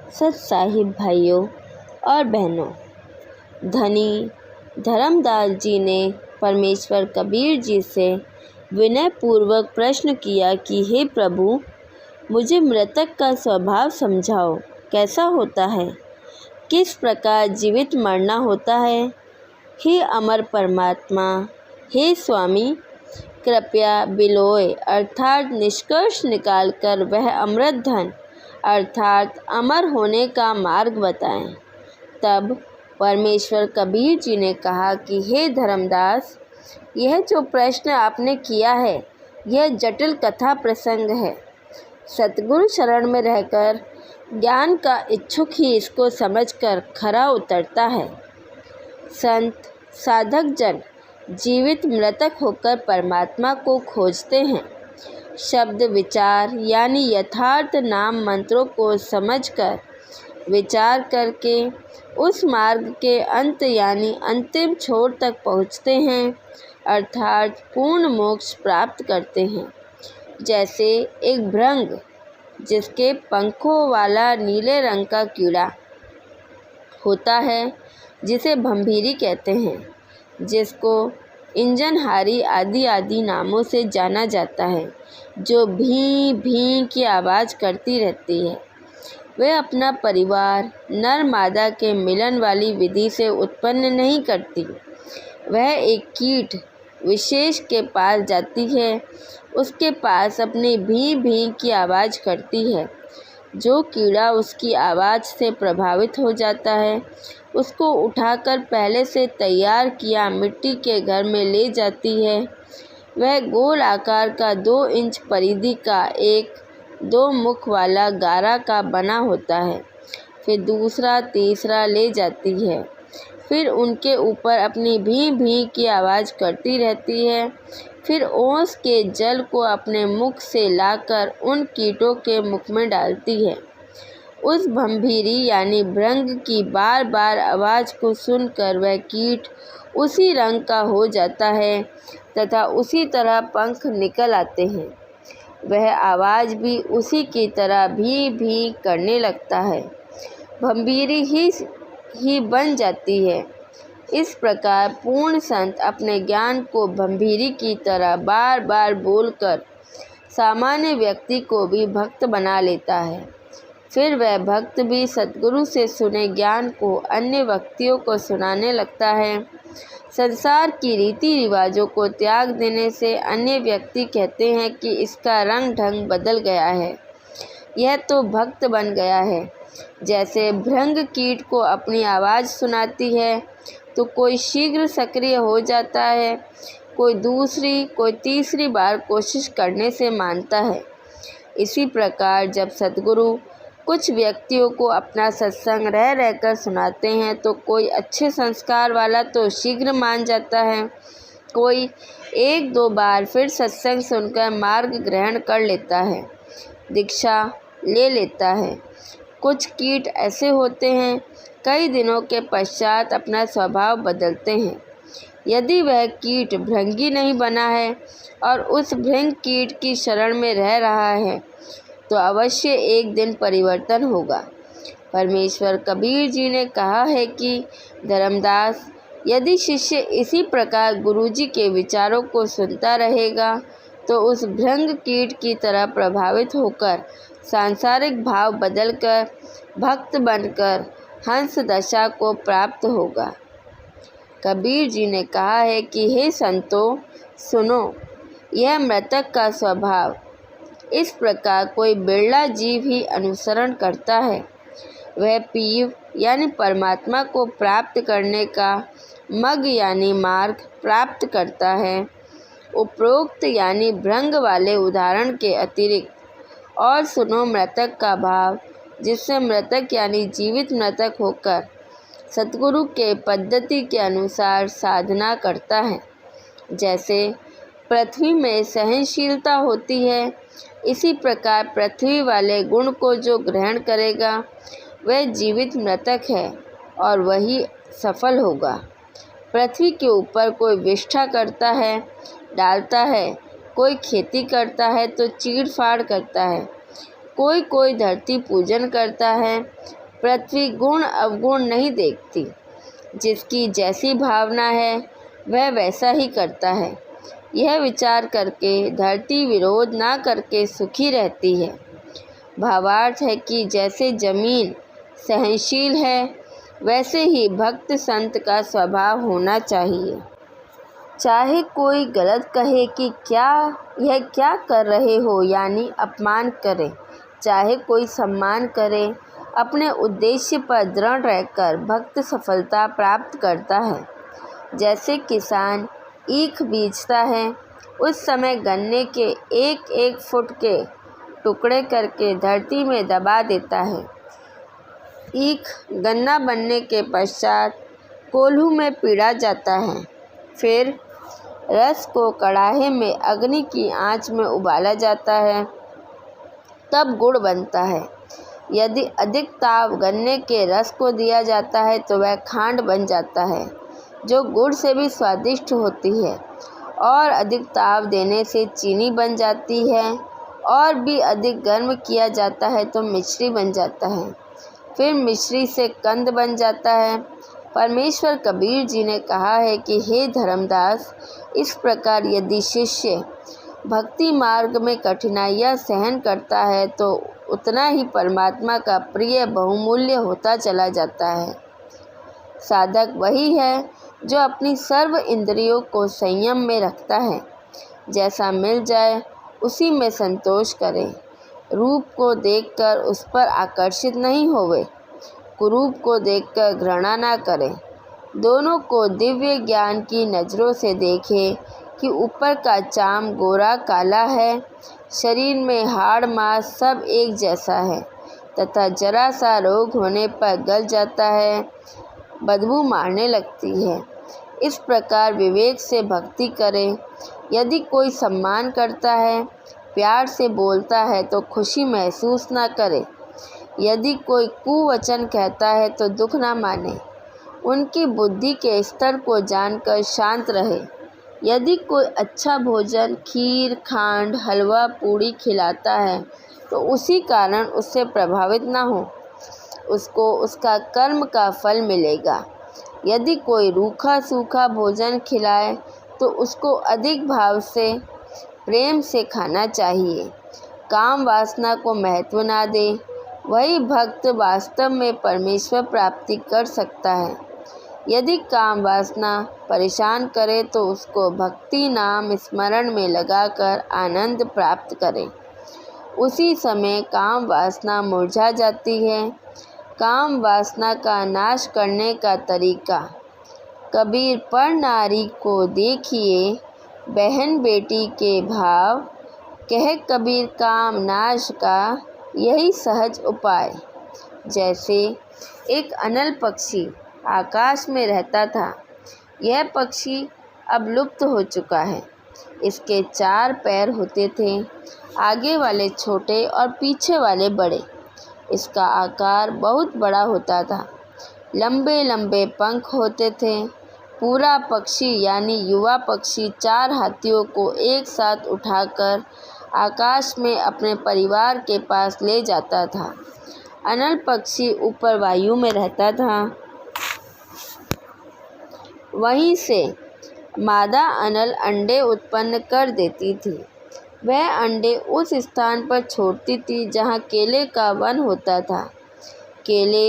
सत साहिब भाइयों और बहनों, धनी धर्मदास जी ने परमेश्वर कबीर जी से विनयपूर्वक प्रश्न किया कि हे प्रभु, मुझे मृतक का स्वभाव समझाओ, कैसा होता है, किस प्रकार जीवित मरना होता है। हे अमर परमात्मा, हे स्वामी, कृपया बिलोय अर्थात निष्कर्ष निकालकर वह अमृत धन अर्थात अमर होने का मार्ग बताएं। तब परमेश्वर कबीर जी ने कहा कि हे धर्मदास, यह जो प्रश्न आपने किया है यह जटिल कथा प्रसंग है। सतगुरु शरण में रहकर ज्ञान का इच्छुक ही इसको समझकर खरा उतरता है। संत साधक जन जीवित मृतक होकर परमात्मा को खोजते हैं। शब्द विचार यानी यथार्थ नाम मंत्रों को समझकर विचार करके उस मार्ग के अंत यानी अंतिम छोर तक पहुँचते हैं अर्थात पूर्ण मोक्ष प्राप्त करते हैं। जैसे एक भृंग जिसके पंखों वाला नीले रंग का कीड़ा होता है जिसे भंभीरी कहते हैं, जिसको इंजनहारी आदि नामों से जाना जाता है, जो भी भी की आवाज़ करती रहती है। वह अपना परिवार नर मादा के मिलन वाली विधि से उत्पन्न नहीं करती। वह एक कीट विशेष के पास जाती है, उसके पास अपनी भी की आवाज़ करती है। जो कीड़ा उसकी आवाज़ से प्रभावित हो जाता है उसको उठाकर पहले से तैयार किया मिट्टी के घर में ले जाती है। वह गोल आकार का 2 इंच परिधि का एक 2 मुख वाला गारा का बना होता है। फिर दूसरा तीसरा ले जाती है। फिर उनके ऊपर अपनी भी की आवाज़ करती रहती है। फिर ओस के जल को अपने मुख से लाकर उन कीटों के मुख में डालती है। उस भंभीरी यानी भृंग की बार बार आवाज़ को सुनकर वह कीट उसी रंग का हो जाता है तथा उसी तरह पंख निकल आते हैं। वह आवाज़ भी उसी की तरह भी करने लगता है। भंभीरी ही बन जाती है। इस प्रकार पूर्ण संत अपने ज्ञान को भंभीरी की तरह बार बार बोलकर सामान्य व्यक्ति को भी भक्त बना लेता है। फिर वह भक्त भी सतगुरु से सुने ज्ञान को अन्य व्यक्तियों को सुनाने लगता है। संसार की रीति रिवाजों को त्याग देने से अन्य व्यक्ति कहते हैं कि इसका रंग ढंग बदल गया है, यह तो भक्त बन गया है। जैसे भृंग कीट को अपनी आवाज़ सुनाती है तो कोई शीघ्र सक्रिय हो जाता है, कोई दूसरी कोई तीसरी बार कोशिश करने से मानता है। इसी प्रकार जब सतगुरु कुछ व्यक्तियों को अपना सत्संग रह रहकर सुनाते हैं तो कोई अच्छे संस्कार वाला तो शीघ्र मान जाता है, कोई 1-2 बार फिर सत्संग सुनकर मार्ग ग्रहण कर लेता है, दीक्षा ले लेता है। कुछ कीट ऐसे होते हैं कई दिनों के पश्चात अपना स्वभाव बदलते हैं। यदि वह कीट भृंगी नहीं बना है और उस भृंग कीट की शरण में रह रहा है तो अवश्य एक दिन परिवर्तन होगा। परमेश्वर कबीर जी ने कहा है कि धर्मदास, यदि शिष्य इसी प्रकार गुरुजी के विचारों को सुनता रहेगा तो उस भृंग कीट की तरह प्रभावित होकर सांसारिक भाव बदलकर भक्त बनकर हंस दशा को प्राप्त होगा। कबीर जी ने कहा है कि हे संतों, सुनो, यह मृतक का स्वभाव इस प्रकार कोई बिरला जीव ही अनुसरण करता है। वह पीव यानी परमात्मा को प्राप्त करने का मग यानी मार्ग प्राप्त करता है। उपरोक्त यानी भृंग वाले उदाहरण के अतिरिक्त और सुनो मृतक का भाव, जिससे मृतक यानी जीवित मृतक होकर सतगुरु के पद्धति के अनुसार साधना करता है। जैसे पृथ्वी में सहनशीलता होती है, इसी प्रकार पृथ्वी वाले गुण को जो ग्रहण करेगा वह जीवित मृतक है और वही सफल होगा। पृथ्वी के ऊपर कोई विष्ठा करता है, डालता है, कोई खेती करता है तो चीड़ फाड़ करता है, कोई कोई धरती पूजन करता है, पृथ्वी गुण अवगुण नहीं देखती। जिसकी जैसी भावना है वह वैसा ही करता है। यह विचार करके धरती विरोध ना करके सुखी रहती है। भावार्थ है कि जैसे जमीन सहनशील है वैसे ही भक्त संत का स्वभाव होना चाहिए। चाहे कोई गलत कहे कि यह क्या कर रहे हो, यानी अपमान करे, चाहे कोई सम्मान करे, अपने उद्देश्य पर दृढ़ रहकर भक्त सफलता प्राप्त करता है। जैसे किसान ईख बीजता है, उस समय गन्ने के एक एक फुट के टुकड़े करके धरती में दबा देता है। ईख गन्ना बनने के पश्चात कोल्हू में पीड़ा जाता है। फिर रस को कड़ाहे में अग्नि की आंच में उबाला जाता है, तब गुड़ बनता है। यदि अधिक ताप गन्ने के रस को दिया जाता है तो वह खांड बन जाता है, जो गुड़ से भी स्वादिष्ट होती है। और अधिक ताप देने से चीनी बन जाती है, और भी अधिक गर्म किया जाता है तो मिश्री बन जाता है। फिर मिश्री से कंद बन जाता है। परमेश्वर कबीर जी ने कहा है कि हे धर्मदास, इस प्रकार यदि शिष्य भक्ति मार्ग में कठिनाइयाँ सहन करता है तो उतना ही परमात्मा का प्रिय बहुमूल्य होता चला जाता है। साधक वही है जो अपनी सर्व इंद्रियों को संयम में रखता है। जैसा मिल जाए उसी में संतोष करे। रूप को देखकर उस पर आकर्षित नहीं होवे, कुरूप को देखकर घृणा ना करे। दोनों को दिव्य ज्ञान की नज़रों से देखे कि ऊपर का चाम गोरा काला है, शरीर में हाड़ मांस सब एक जैसा है तथा जरा सा रोग होने पर गल जाता है, बदबू मारने लगती है। इस प्रकार विवेक से भक्ति करें। यदि कोई सम्मान करता है, प्यार से बोलता है तो खुशी महसूस ना करे। यदि कोई कुवचन कहता है तो दुख ना माने। उनकी बुद्धि के स्तर को जानकर शांत रहे। यदि कोई अच्छा भोजन खीर खांड हलवा पूड़ी खिलाता है तो उसी कारण उससे प्रभावित ना हो, उसको उसका कर्म का फल मिलेगा। यदि कोई रूखा सूखा भोजन खिलाए तो उसको अधिक भाव से प्रेम से खाना चाहिए। काम वासना को महत्व ना दे, वही भक्त वास्तव में परमेश्वर प्राप्ति कर सकता है। यदि काम वासना परेशान करे तो उसको भक्ति नाम स्मरण में लगाकर आनंद प्राप्त करे। उसी समय काम वासना मुरझा जाती है। काम वासना का नाश करने का तरीका। कबीर पर नारी को देखिए बहन बेटी के भाव, कह कबीर काम नाश का यही सहज उपाय। जैसे एक अनल पक्षी आकाश में रहता था। यह पक्षी अब लुप्त हो चुका है। इसके 4 पैर होते थे, आगे वाले छोटे और पीछे वाले बड़े। इसका आकार बहुत बड़ा होता था। लंबे लंबे पंख होते थे। पूरा पक्षी यानी युवा पक्षी 4 हाथियों को एक साथ उठाकर आकाश में अपने परिवार के पास ले जाता था। अनल पक्षी ऊपर वायु में रहता था। वहीं से मादा अनल अंडे उत्पन्न कर देती थी। वह अंडे उस स्थान पर छोड़ती थी जहाँ केले का वन होता था। केले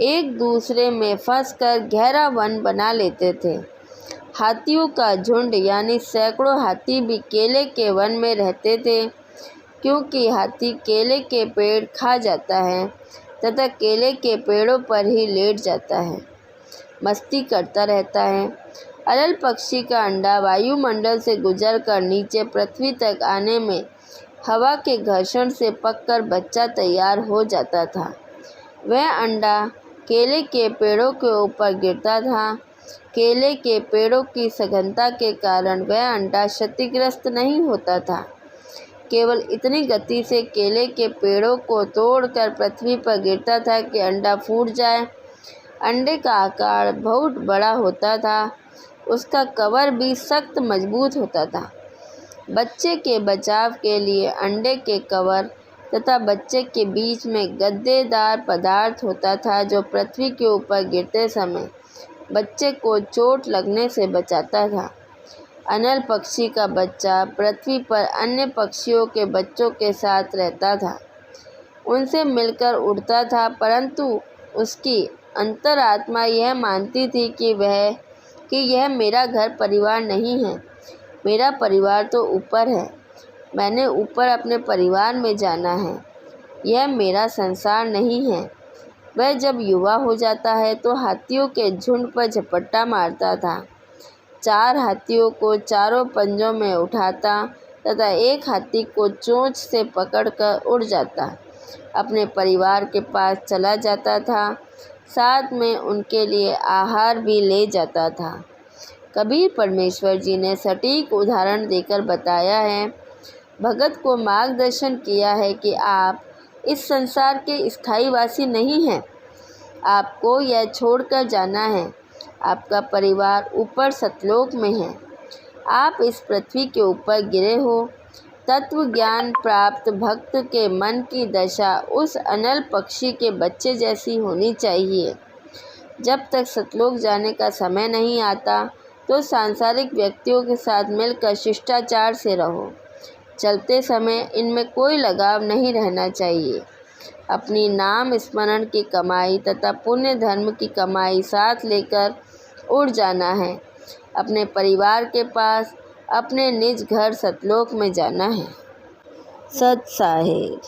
एक दूसरे में फंसकर गहरा वन बना लेते थे। हाथियों का झुंड यानी सैकड़ों हाथी भी केले के वन में रहते थे, क्योंकि हाथी केले के पेड़ खा जाता है तथा केले के पेड़ों पर ही लेट जाता है, मस्ती करता रहता है। अनल पक्षी का अंडा वायुमंडल से गुजरकर नीचे पृथ्वी तक आने में हवा के घर्षण से पककर बच्चा तैयार हो जाता था। वह अंडा केले के पेड़ों के ऊपर गिरता था। केले के पेड़ों की सघनता के कारण वह अंडा क्षतिग्रस्त नहीं होता था। केवल इतनी गति से केले के पेड़ों को तोड़कर पृथ्वी पर गिरता था कि अंडा फूट जाए। अंडे का आकार बहुत बड़ा होता था। उसका कवर भी सख्त मजबूत होता था। बच्चे के बचाव के लिए अंडे के कवर तथा बच्चे के बीच में गद्देदार पदार्थ होता था जो पृथ्वी के ऊपर गिरते समय बच्चे को चोट लगने से बचाता था। अनल पक्षी का बच्चा पृथ्वी पर अन्य पक्षियों के बच्चों के साथ रहता था, उनसे मिलकर उड़ता था, परंतु उसकी अंतरात्मा यह मानती थी कि यह मेरा घर परिवार नहीं है, मेरा परिवार तो ऊपर है। मैंने ऊपर अपने परिवार में जाना है, यह मेरा संसार नहीं है। वह जब युवा हो जाता है तो हाथियों के झुंड पर झपट्टा मारता था, 4 हाथियों को चारों पंजों में उठाता तथा एक हाथी को चोंच से पकड़कर उड़ जाता, अपने परिवार के पास चला जाता था, साथ में उनके लिए आहार भी ले जाता था। कबीर परमेश्वर जी ने सटीक उदाहरण देकर बताया है, भगत को मार्गदर्शन किया है कि आप इस संसार के स्थायी वासी नहीं हैं, आपको यह छोड़कर जाना है। आपका परिवार ऊपर सतलोक में है, आप इस पृथ्वी के ऊपर गिरे हो। तत्व ज्ञान प्राप्त भक्त के मन की दशा उस अनल पक्षी के बच्चे जैसी होनी चाहिए। जब तक सतलोक जाने का समय नहीं आता तो सांसारिक व्यक्तियों के साथ मिलकर शिष्टाचार से रहो। चलते समय इनमें कोई लगाव नहीं रहना चाहिए। अपनी नाम स्मरण की कमाई तथा पुण्य धर्म की कमाई साथ लेकर उड़ जाना है। अपने परिवार के पास अपने निज घर सतलोक में जाना है। सत साहेब।